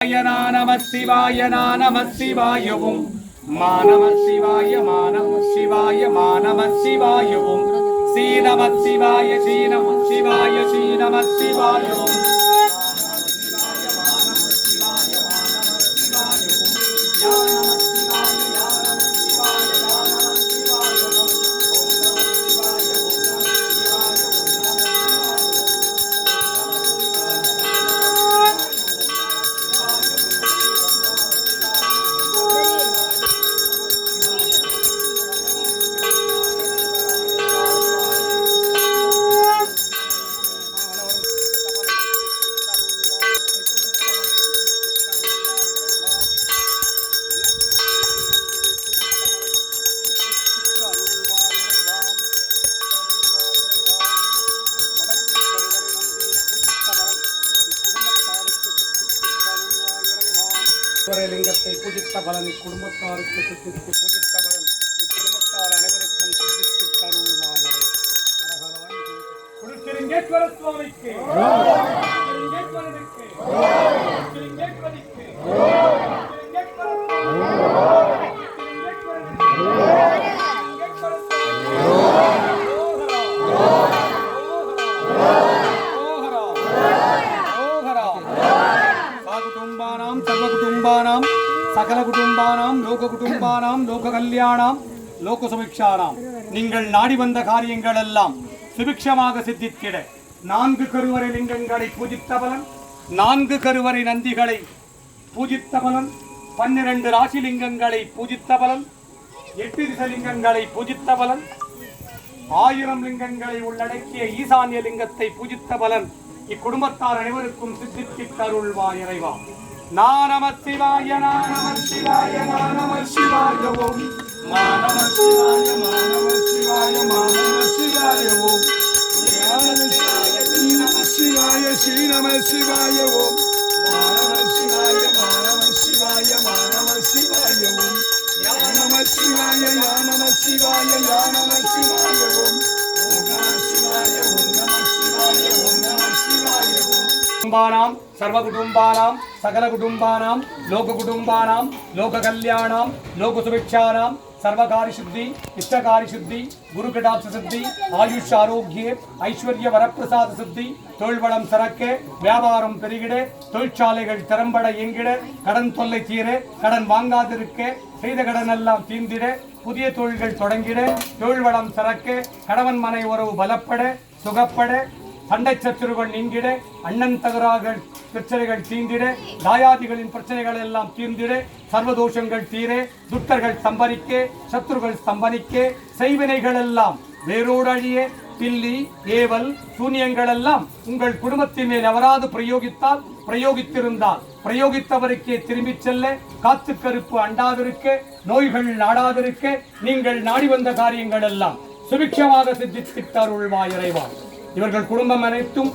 நம சிவாய நம சிவாயவும் மாநம சிவாய மாநம சிவாய மாநம சிவாயவும் ஸ்ரீநம சிவாய ஸ்ரீநம சிவாய ஸ்ரீநம சிவாயவும் லிங்கத்தை பூஜித்த பலன் குடும்பத்தாருக்கு சித்தித்து பூஜித்த பலன் இக்குடும்பத்தார் அனைவருக்கும் சித்தித்து தருள்வாயே. குருச்சிலிங்கேஸ்வர சுவாமிக்கு சகல குடும்பானாம் லோக குடும்பானாம் லோக கல்யாணாம் லோக சுபிக்ஷானாம் நீங்கள் நாடி வந்த காரியங்கள் எல்லாம் சுபிக்ஷமாக சித்தித்திட 4 கருவறை லிங்கங்களை பூஜித்த பலன் 4 கருவறை நந்திகளை பூஜித்த பலன் 12 ராசி லிங்கங்களை பூஜித்த பலன் 8 திசலிங்கங்களை பூஜித்த பலன் 1000 லிங்கங்களை உள்ளடக்கிய ஈசான்ய லிங்கத்தை பூஜித்த பலன் இக்குடும்பத்தார் அனைவருக்கும் சித்தித்து அருள்வாய் இறைவா. நம சிவாய நம சிவாய நம சிவாய ஓம் நம சிவாய நம சிவாய நம சிவாய ஓம் நம சிவாய ஸ்ரீ நம சிவாய ஓம் நம சிவாய நம சிவாய நம சிவாய ஓம் நம சிவாய நம சிவாய நம சிவாய ஓம் நம சிவாய ஓம் நம சிவாய ஓம் நம சிவாய ஓம் குடும்பானாம் சர்வ குடும்பானாம் சகல குடும்பானாம் லோக குடும்பானாம் லோக கல்யாணாம் லோக சுபிக்ஷானாம் சர்வகாரி சித்தி இஷ்டகாரி சித்தி குரு கடாட்ச சித்தி ஆயுஷ் ஆரோக்கிய ஐஸ்வர்ய வரப்பிரசாத சித்தி தொழில்வளம் சிறக்க வியாபாரம் பெருகிட தொழிற்சாலைகள் திறம்பட இயங்கிட கடன் தொல்லை தீர கடன் வாங்காதிருக்க செய்த கடன் எல்லாம் தீர்ந்திட புதிய தொழில்கள் தொடங்கிட தொழில்வளம் சிறக்க கணவன் மனை உறவு பலப்பட சுகப்பட சண்டை சத்துருகள் நீங்கிட அண்ணன் தகராக பிரச்சனைகள் தீர்ந்திட தாயாதிகளின் பிரச்சனைகள் எல்லாம் தீர்ந்திட சர்வதோஷங்கள் தீர துட்டர்கள் சம்பரிக்க சத்துருகள் சம்பனிக்க செய்வினைகள் எல்லாம் வேரோடு அழிய பில்லி ஏவல் சூனியங்கள் எல்லாம் உங்கள் குடும்பத்தின் மேல் எவராது பிரயோகித்திருந்தால் பிரயோகித்தவருக்கே திரும்பிச் செல்ல காத்து கருப்பு அண்டாதிருக்க நோய்கள் நாடாதிருக்க நீங்கள் நாடி வந்த காரியங்கள் எல்லாம் சுபிக்ஷமாக சித்தித்து அருள்வாய் இறைவா. இவர்கள் குடும்பம் அனைத்தும்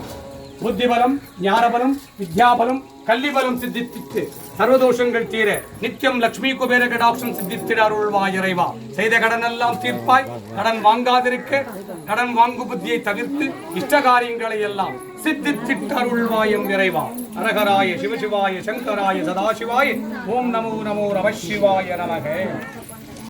புத்திபலம் ஞானபலம் வித்யாபலம் கல்விபலம் சித்தித்து சர்வதோஷங்கள் தீர நித்தியம் லட்சுமி குபேர கடாட்சம் சித்தித்திட அருள்வாய் இறைவா. செய்த கடன் எல்லாம் தீர்ப்பாய் கடன் வாங்காதிருக்க கடன் வாங்கு புத்தியை தவிர்த்து இஷ்ட காரியங்களை எல்லாம் சித்தித்திட்டு அருள்வாயம் இறைவா. அரகராய சிவசிவாய சங்கராய சதாசிவாய ஓம் நமோ நமோ நம சிவாய நமக.